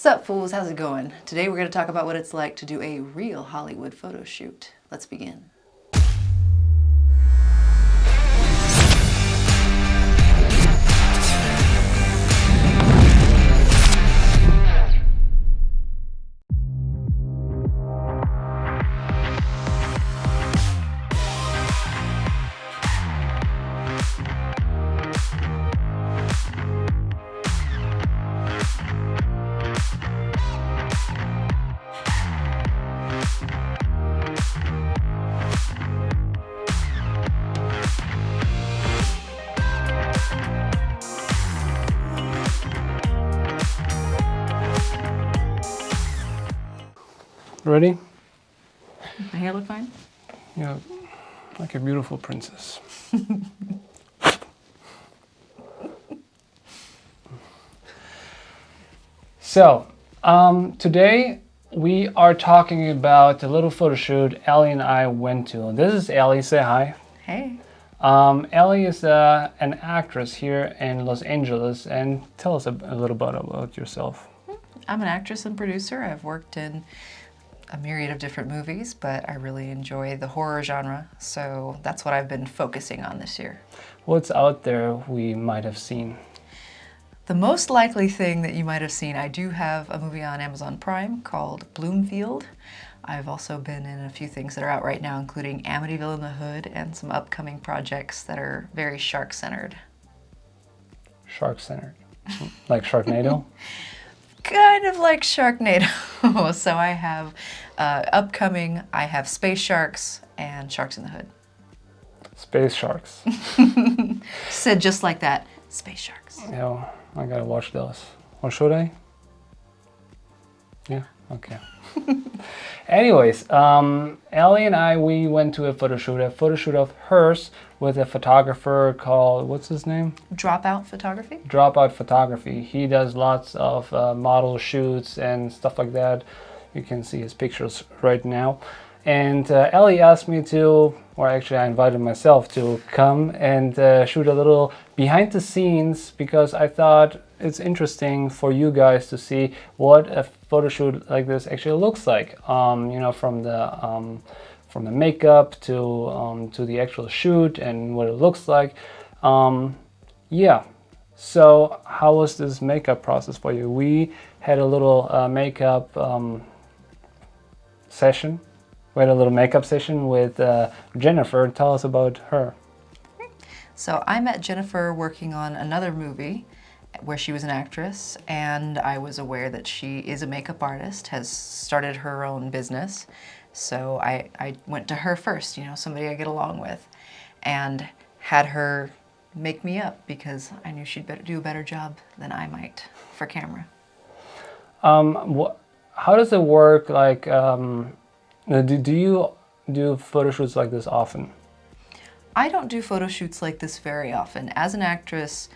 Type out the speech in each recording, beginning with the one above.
up, fools? How's it going? Today we're going to talk about what it's like to do a real Hollywood photo shoot. Let's begin. Ready? My hair look fine? Yeah, like a beautiful princess. So, today we are talking about a little photo shoot Allie and I went to. This is Allie, say hi. Hey. Allie is an actress here in Los Angeles, and tell us a little bit about yourself. I'm an actress and producer. I've worked in a myriad of different movies, but I really enjoy the horror genre, so that's what I've been focusing on this year. What's out there we might have seen? The most likely thing that you might have seen, I do have a movie on Amazon Prime called Bloomfield. I've also been in a few things that are out right now, including Amityville in the Hood and some upcoming projects that are very shark-centered. Shark-centered? Like Sharknado? Kind of like Sharknado. So I have upcoming, I have Space Sharks and Sharks in the Hood. Space Sharks. Said just like that, Space Sharks. Yeah, I gotta watch those. Or should I? Yeah, okay. Anyways, Allie and I, we went to a photo shoot of hers with a photographer called, what's his name? Dropout Photography? Dropout Photography. He does lots of model shoots and stuff like that. You can see his pictures right now. And Allie asked me to, or actually I invited myself to come and shoot a little behind the scenes, because I thought it's interesting for you guys to see what a photo shoot like this actually looks like. You know, from the makeup to the actual shoot and what it looks like. Yeah. So how was this makeup process for you? We had a little makeup session. We had a little makeup session with Jennifer. Tell us about her. So I met Jennifer working on another movie where she was an actress, and I was aware that she is a makeup artist, has started her own business. So I went to her first, you know, somebody I get along with, and had her make me up because I knew she'd do a better job than I might for camera. How does it work? Like, do you do photo shoots like this often? I don't do photo shoots like this very often. As an actress,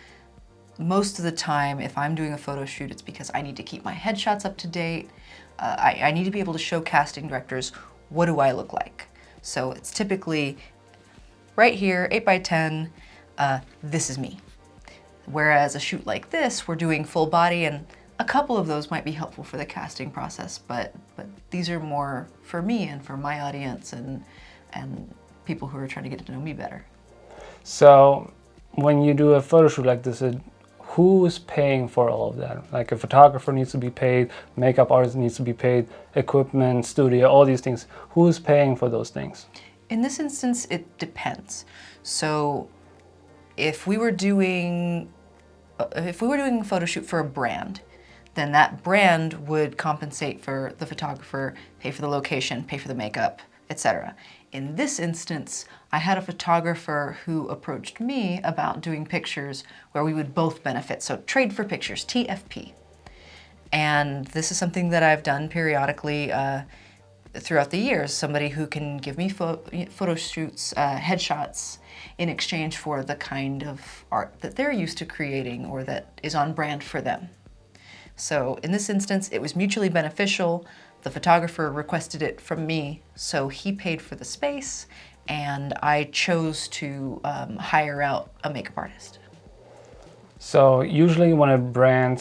most of the time, if I'm doing a photo shoot, it's because I need to keep my headshots up to date. I need to be able to show casting directors, what do I look like? So it's typically right here, 8x10, this is me. Whereas a shoot like this, we're doing full body, and a couple of those might be helpful for the casting process, but these are more for me and for my audience and people who are trying to get to know me better. So when you do a photo shoot like this, who's paying for all of that? Like, a photographer needs to be paid, makeup artist needs to be paid, equipment, studio, all these things. Who's paying for those things? In this instance, it depends. So if we were doing a photo shoot for a brand, then that brand would compensate for the photographer, pay for the location, pay for the makeup, etc. In this instance, I had a photographer who approached me about doing pictures where we would both benefit. So trade for pictures, TFP. And this is something that I've done periodically throughout the years. Somebody who can give me photo shoots, headshots, in exchange for the kind of art that they're used to creating or that is on brand for them. So in this instance, it was mutually beneficial. The photographer requested it from me, so he paid for the space, and I chose to hire out a makeup artist. So usually when a brand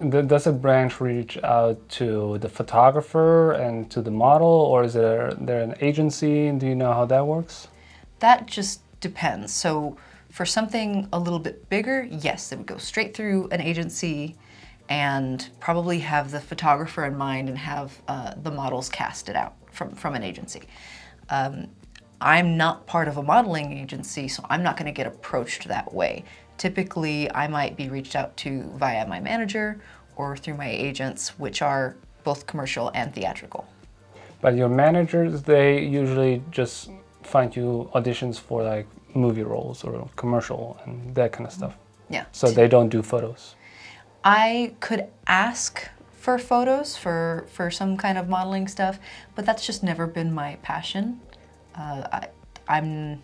Does a branch reach out to the photographer and to the model, or is there an agency? Do you know how that works? That just depends. So for something a little bit bigger, yes, it would go straight through an agency and probably have the photographer in mind and have the models cast it out from an agency. I'm not part of a modeling agency, so I'm not going to get approached that way. Typically, I might be reached out to via my manager or through my agents, which are both commercial and theatrical. But your managers, they usually just find you auditions for like movie roles or commercial and that kind of stuff. Yeah. So they don't do photos. I could ask for photos for some kind of modeling stuff, but that's just never been my passion. I'm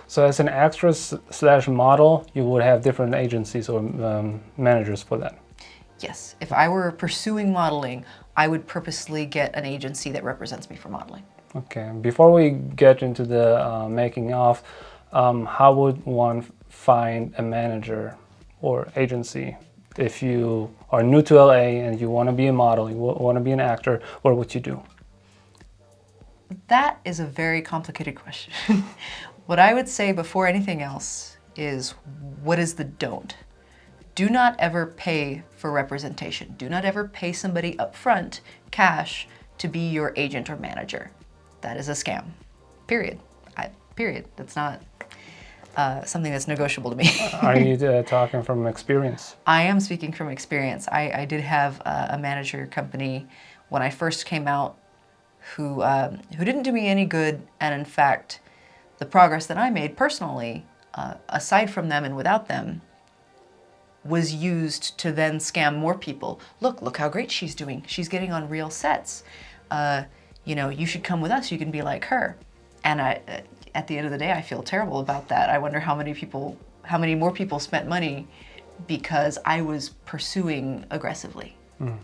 So as an actress / model, you would have different agencies or managers for that. Yes, if I were pursuing modeling, I would purposely get an agency that represents me for modeling. Okay, before we get into the making of, how would one find a manager or agency? If you are new to LA and you want to be a model, you want to be an actor, what would you do? That is a very complicated question. What I would say before anything else is, what is the don't? Do not ever pay for representation. Do not ever pay somebody up front, cash, to be your agent or manager. That is a scam. Period. Period. That's not something that's negotiable to me. Are you talking from experience? I am speaking from experience. I did have a manager company when I first came out who didn't do me any good, and in fact, the progress that I made personally, aside from them and without them, was used to then scam more people. Look how great she's doing. She's getting on real sets. You know, you should come with us. You can be like her. And at the end of the day, I feel terrible about that. I wonder how many more people spent money because I was pursuing aggressively. Mm.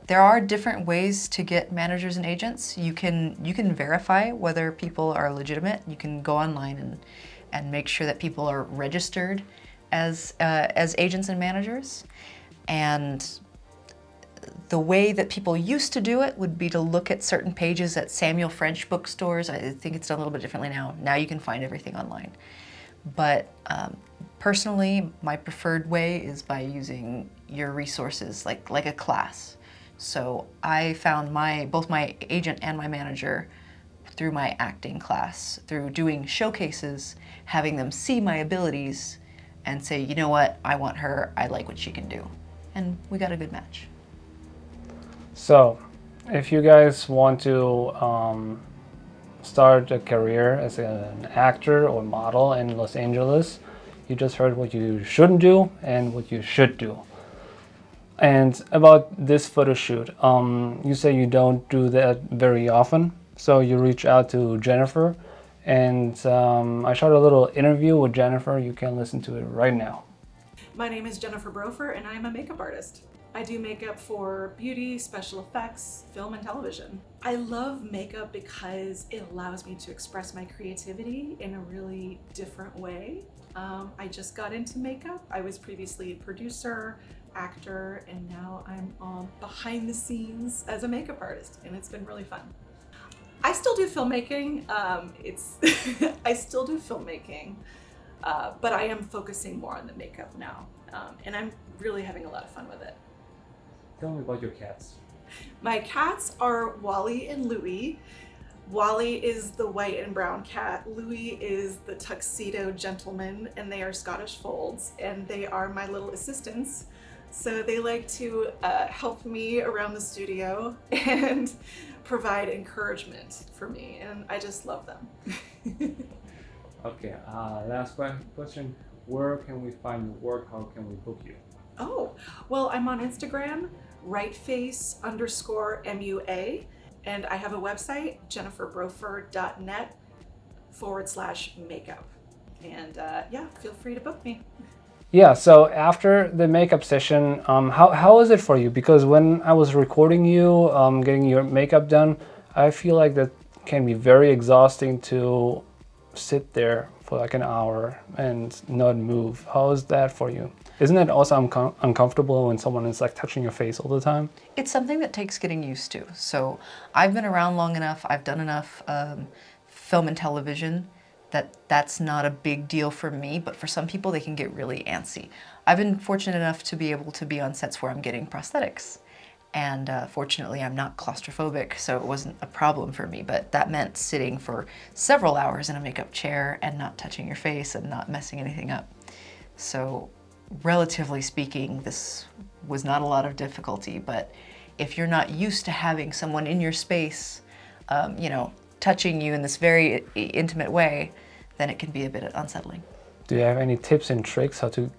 There are different ways to get managers and agents. You can verify whether people are legitimate. You can go online and make sure that people are registered as agents and managers. And the way that people used to do it would be to look at certain pages at Samuel French bookstores. I think it's done a little bit differently now. Now you can find everything online. But personally, my preferred way is by using your resources like a class. So I found both my agent and my manager through my acting class, through doing showcases, having them see my abilities and say, you know what, I want her, I like what she can do. And we got a good match. So, if you guys want to start a career as an actor or model in Los Angeles, you just heard what you shouldn't do and what you should do. And about this photo shoot, you say you don't do that very often, so you reach out to Jennifer, and I shot a little interview with Jennifer. You can listen to it right now. My name is Jennifer Bropher, and I'm a makeup artist. I do makeup for beauty, special effects, film, and television. I love makeup because it allows me to express my creativity in a really different way. I just got into makeup. I was previously a producer, actor, and now I'm on behind the scenes as a makeup artist, and it's been really fun. I still do filmmaking. I still do filmmaking, but I am focusing more on the makeup now, and I'm really having a lot of fun with it. Tell me about your cats. My cats are Wally and Louie. Wally is the white and brown cat. Louie is the tuxedo gentleman, and they are Scottish folds, and they are my little assistants. So they like to help me around the studio and provide encouragement for me, and I just love them. Okay, last question. Where can we find your work? How can we book you? Oh, well, I'm on Instagram, rightface_MUA, and I have a website, jenniferbropher.net/makeup. And yeah, feel free to book me. Yeah, so after the makeup session, how is it for you? Because when I was recording you, getting your makeup done, I feel like that can be very exhausting to sit there for like an hour and not move. How is that for you? Isn't it also uncomfortable when someone is like touching your face all the time? It's something that takes getting used to. So I've been around long enough, I've done enough film and television that that's not a big deal for me, but for some people they can get really antsy. I've been fortunate enough to be able to be on sets where I'm getting prosthetics. And fortunately I'm not claustrophobic, so it wasn't a problem for me, but that meant sitting for several hours in a makeup chair and not touching your face and not messing anything up. So relatively speaking, this was not a lot of difficulty, but if you're not used to having someone in your space, you know, touching you in this very intimate way, then it can be a bit unsettling. Do you have any tips and tricks how to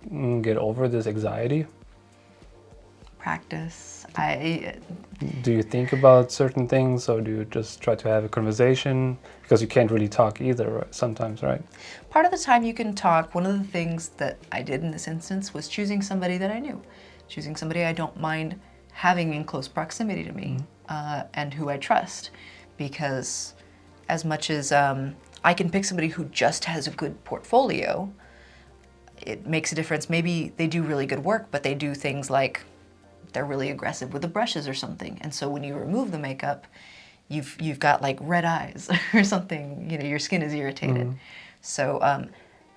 get over this anxiety? Practice. Do you think about certain things, or do you just try to have a conversation? Because you can't really talk either sometimes, right? Part of the time you can talk. One of the things that I did in this instance was choosing somebody that I knew. Choosing somebody I don't mind having in close proximity to me, and who I trust. Because as much as I can pick somebody who just has a good portfolio, it makes a difference. Maybe they do really good work, but they do things like they're really aggressive with the brushes or something. And so when you remove the makeup, you've got like red eyes or something, you know, your skin is irritated. So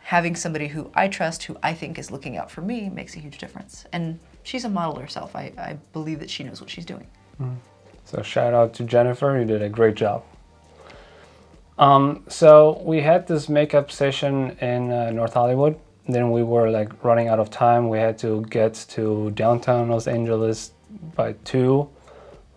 having somebody who I trust, who I think is looking out for me, makes a huge difference. And she's a model herself. I believe that she knows what she's doing. So shout out to Jennifer, you did a great job. So we had this makeup session in North Hollywood. Then we were like running out of time. We had to get to downtown Los Angeles by 2.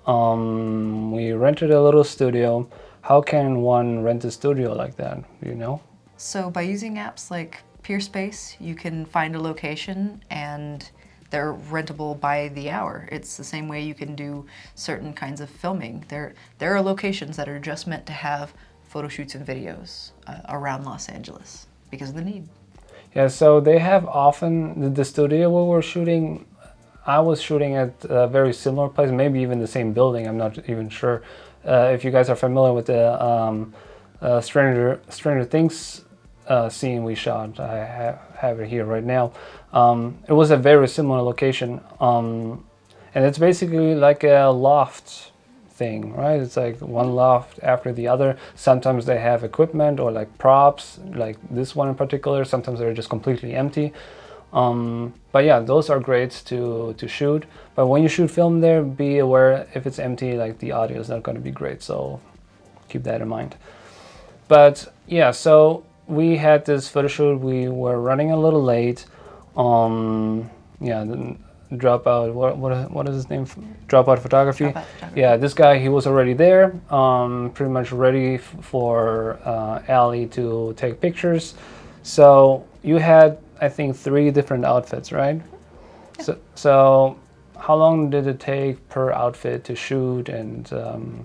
We rented a little studio. How can one rent a studio like that? Do you know? So by using apps like Peerspace, you can find a location and they're rentable by the hour. It's the same way you can do certain kinds of filming. There are locations that are just meant to have photo shoots and videos around Los Angeles because of the need. Yeah, so they have often, the studio where we're shooting, I was shooting at a very similar place, maybe even the same building, I'm not even sure. If you guys are familiar with the Stranger Things scene we shot, I have it here right now. It was a very similar location, and it's basically like a loft thing, right? It's like one loft after the other. Sometimes they have equipment or like props, like this one in particular. Sometimes they're just completely empty. But yeah, those are great to shoot. But when you shoot film there, be aware if it's empty, like the audio is not going to be great. So keep that in mind. But yeah, so we had this photo shoot. We were running a little late. Dropout, what is his name? Dropout Photography. Yeah, this guy, he was already there, pretty much ready for Allie to take pictures. So you had, I think, 3 different outfits, right? Yeah. So how long did it take per outfit to shoot, and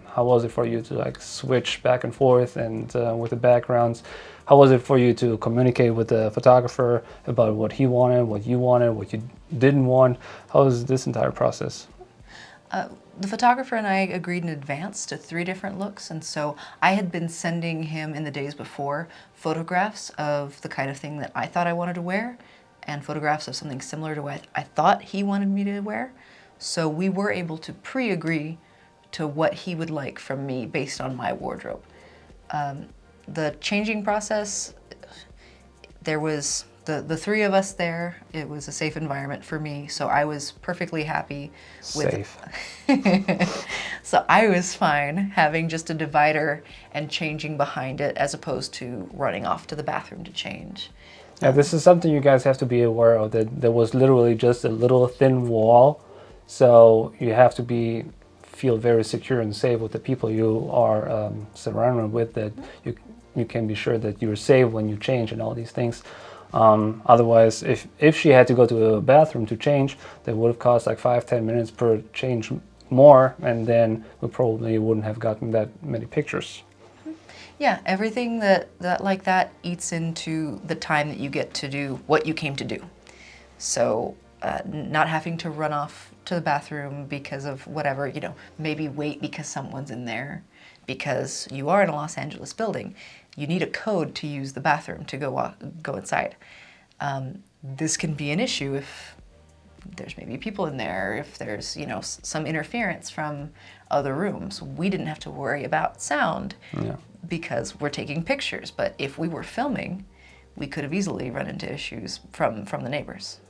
how was it for you to like switch back and forth and with the backgrounds? How was it for you to communicate with the photographer about what he wanted, what you didn't want? How was this entire process? The photographer and I agreed in advance to 3 different looks, and so I had been sending him in the days before photographs of the kind of thing that I thought I wanted to wear and photographs of something similar to what I thought he wanted me to wear. So we were able to pre-agree to what he would like from me based on my wardrobe. The changing process, there was the 3 of us there. It was a safe environment for me, so I was perfectly happy with Safe. So I was fine having just a divider and changing behind it as opposed to running off to the bathroom to change. Yeah, this is something you guys have to be aware of, that there was literally just a little thin wall, so you have to feel very secure and safe with the people you are surrounded with, that you can be sure that you're safe when you change and all these things. Otherwise, if she had to go to a bathroom to change, that would have cost like 5-10 minutes per change more, and then we probably wouldn't have gotten that many pictures. Yeah, everything that like that eats into the time that you get to do what you came to do. So not having to run off to the bathroom because of whatever, you know, maybe wait because someone's in there, because you are in a Los Angeles building. You need a code to use the bathroom to go inside. this can be an issue if there's maybe people in there, if there's, you know, some interference from other rooms. We didn't have to worry about sound because we're taking pictures. But if we were filming, we could have easily run into issues from the neighbors.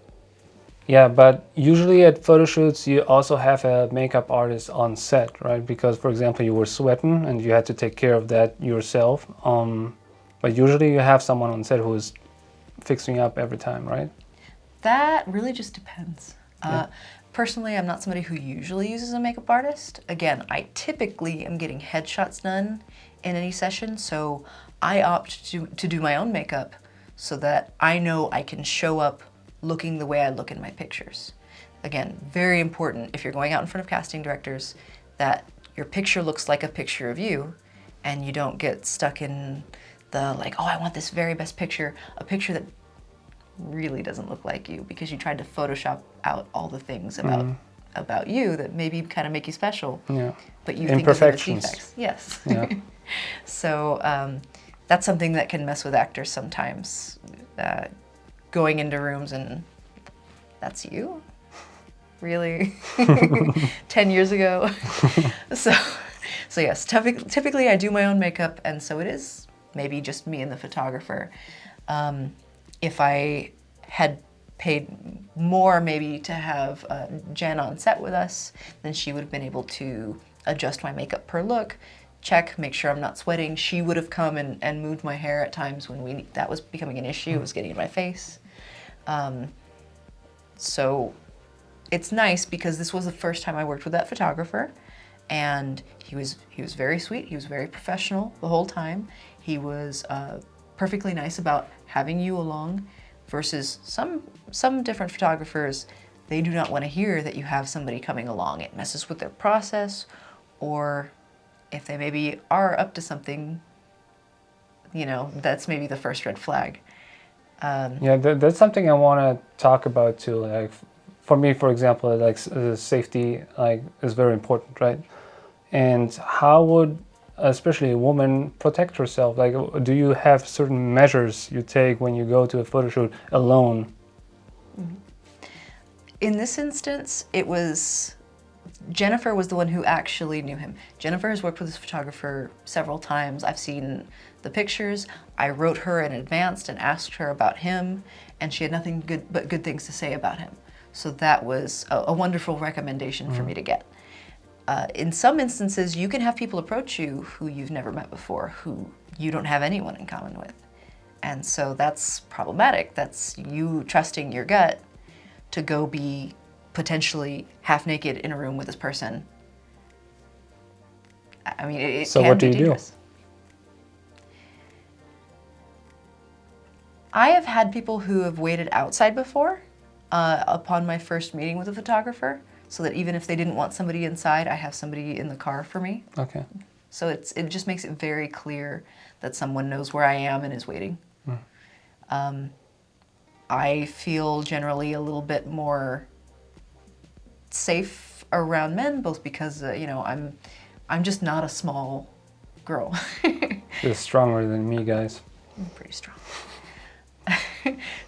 Yeah, but usually at photo shoots, you also have a makeup artist on set, right? Because, for example, you were sweating and you had to take care of that yourself. But usually you have someone on set who is fixing you up every time, right? That really just depends. Personally, I'm not somebody who usually uses a makeup artist. Again, I typically am getting headshots done in any session, so I opt to do my own makeup so that I know I can show up looking the way I look in my pictures. Again, very important if you're going out in front of casting directors that your picture looks like a picture of you and you don't get stuck in the like, oh, I want this very best picture, a picture that really doesn't look like you because you tried to Photoshop out all the things about you that maybe kind of make you special. Yeah. But you think of them as defects. Yes. Yeah. So that's something that can mess with actors sometimes. Going into rooms and that's you? Really? 10 years ago? So yes, typically I do my own makeup, and so it is maybe just me and the photographer. If I had paid more maybe to have Jen on set with us, then she would have been able to adjust my makeup per look, check, make sure I'm not sweating. She would have come and moved my hair at times when that was becoming an issue. It was getting in my face. So it's nice because this was the first time I worked with that photographer, and he was very sweet. He was very professional the whole time. He was perfectly nice about having you along, versus some different photographers, they do not want to hear that you have somebody coming along. It messes with their process, or if they maybe are up to something, you know, that's maybe the first red flag. Yeah, that's something I want to talk about too. Like, for me, for example, like safety, like, is very important, right? And how would, especially a woman, protect herself? Like, do you have certain measures you take when you go to a photo shoot alone? In this instance, it was Jennifer was the one who actually knew him. Jennifer has worked with this photographer several times. I've seen the pictures. I wrote her in advance and asked her about him, and she had nothing but good things to say about him. So that was a wonderful recommendation for me to get. In some instances, you can have people approach you who you've never met before, who you don't have anyone in common with. And so that's problematic. That's you trusting your gut to go be potentially half naked in a room with this person. I mean, it so can what be do you dangerous. do? I have had people who have waited outside before upon my first meeting with a photographer, so that even if they didn't want somebody inside, I have somebody in the car for me. Okay. So it just makes it very clear that someone knows where I am and is waiting. I feel generally a little bit more safe around men, both because you know, I'm just not a small girl. You're stronger than me, guys. I'm pretty strong.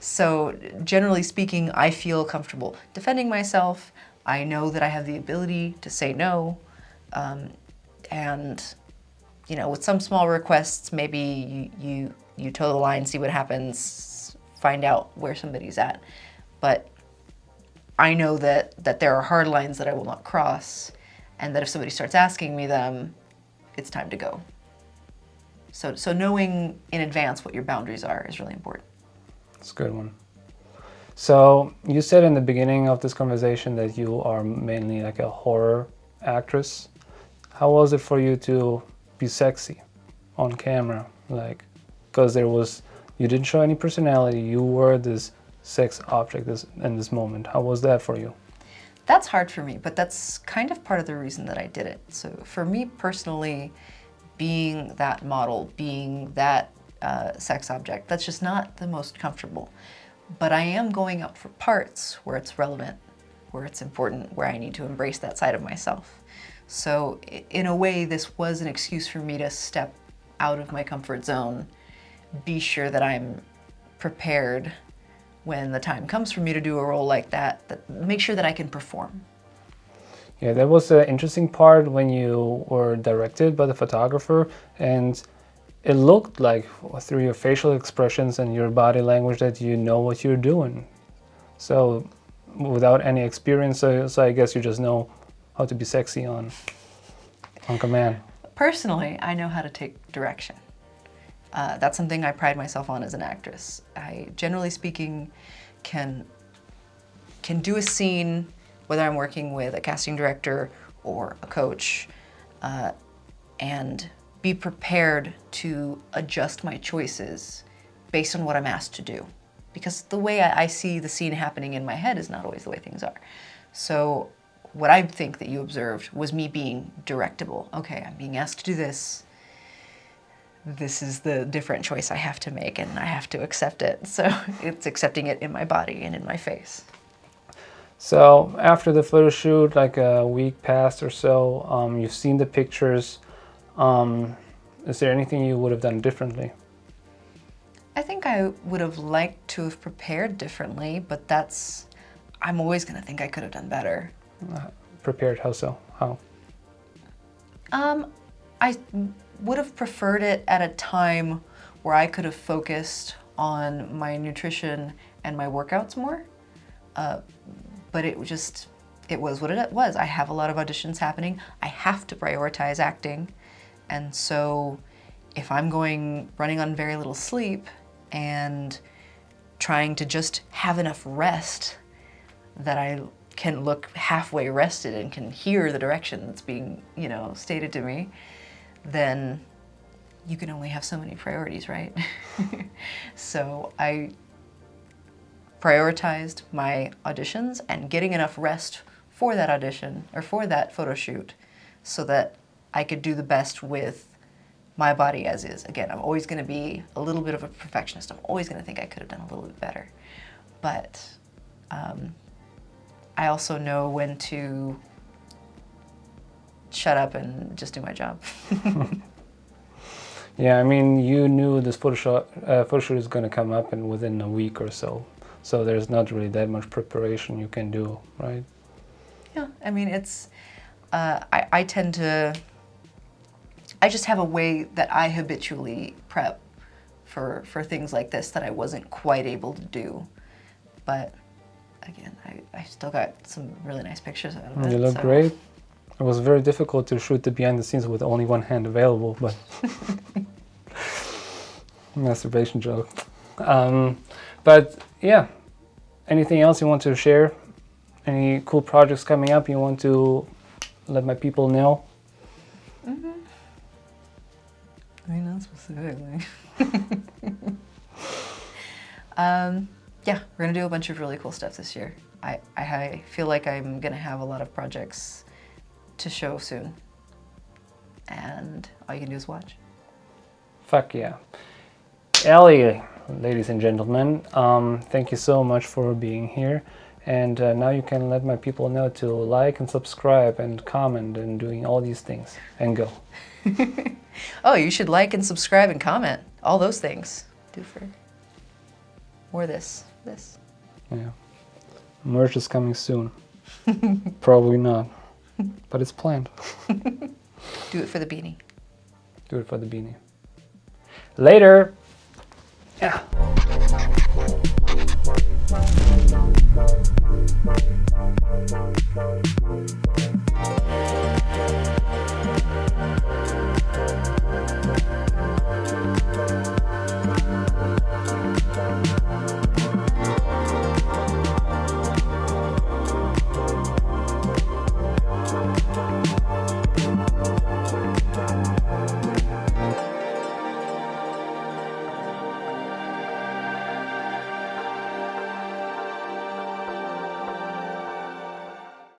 So generally speaking, I feel comfortable defending myself. I know that I have the ability to say no, and you know, with some small requests, maybe you toe the line, see what happens, find out where somebody's at. But I know that there are hard lines that I will not cross, and that if somebody starts asking me them, it's time to go. So knowing in advance what your boundaries are is really important. That's a good one. So you said in the beginning of this conversation that you are mainly like a horror actress. How was it for you to be sexy on camera? Like, because you didn't show any personality. You were this sex object in this moment. How was that for you? That's hard for me, but that's kind of part of the reason that I did it. So for me personally, being that model, being that sex object, that's just not the most comfortable. But I am going out for parts where it's relevant, where it's important, where I need to embrace that side of myself. So in a way, this was an excuse for me to step out of my comfort zone, be sure that I'm prepared when the time comes for me to do a role like that, make sure that I can perform. Yeah, that was an interesting part when you were directed by the photographer, and it looked like through your facial expressions and your body language that you know what you're doing. So without any experience, so I guess you just know how to be sexy on command. Personally, I know how to take direction. That's something I pride myself on as an actress. I, generally speaking, can do a scene, whether I'm working with a casting director or a coach, and be prepared to adjust my choices based on what I'm asked to do. Because the way I see the scene happening in my head is not always the way things are. So what I think that you observed was me being directable. Okay, I'm being asked to do this. This is the different choice I have to make, and I have to accept it. So it's accepting it in my body and in my face. So after the photo shoot, like a week passed or so, you've seen the pictures. Is there anything you would have done differently? I think I would have liked to have prepared differently, but I'm always going to think I could have done better. Prepared, how so? How? I would have preferred it at a time where I could have focused on my nutrition and my workouts more. But it was what it was. I have a lot of auditions happening. I have to prioritize acting. And so if I'm running on very little sleep and trying to just have enough rest that I can look halfway rested and can hear the direction that's being, stated to me, then you can only have so many priorities, right? So I prioritized my auditions and getting enough rest for that audition or for that photo shoot so that I could do the best with my body as is. Again, I'm always going to be a little bit of a perfectionist. I'm always going to think I could have done a little bit better. But I also know when to shut up and just do my job. Yeah, I mean, you knew this photo shoot is going to come up and within a week or so. So there's not really that much preparation you can do, right? Yeah, I mean, I tend to, I just have a way that I habitually prep for things like this that I wasn't quite able to do. But again, I still got some really nice pictures out of it. You look great. It was very difficult to shoot the behind the scenes with only one hand available, but masturbation joke. But yeah, anything else you want to share? Any cool projects coming up you want to let my people know? Mm-hmm. I mean, not specifically. Yeah, we're gonna do a bunch of really cool stuff this year. I feel like I'm gonna have a lot of projects to show soon, and all you can do is watch. Fuck yeah. Allie, ladies and gentlemen, thank you so much for being here. And now you can let my people know to like and subscribe and comment and doing all these things. And go. Oh, you should like and subscribe and comment. All those things. Do for more this. Yeah. Merch is coming soon. Probably not. But it's planned. Do it for the beanie. Do it for the beanie. Later. Yeah.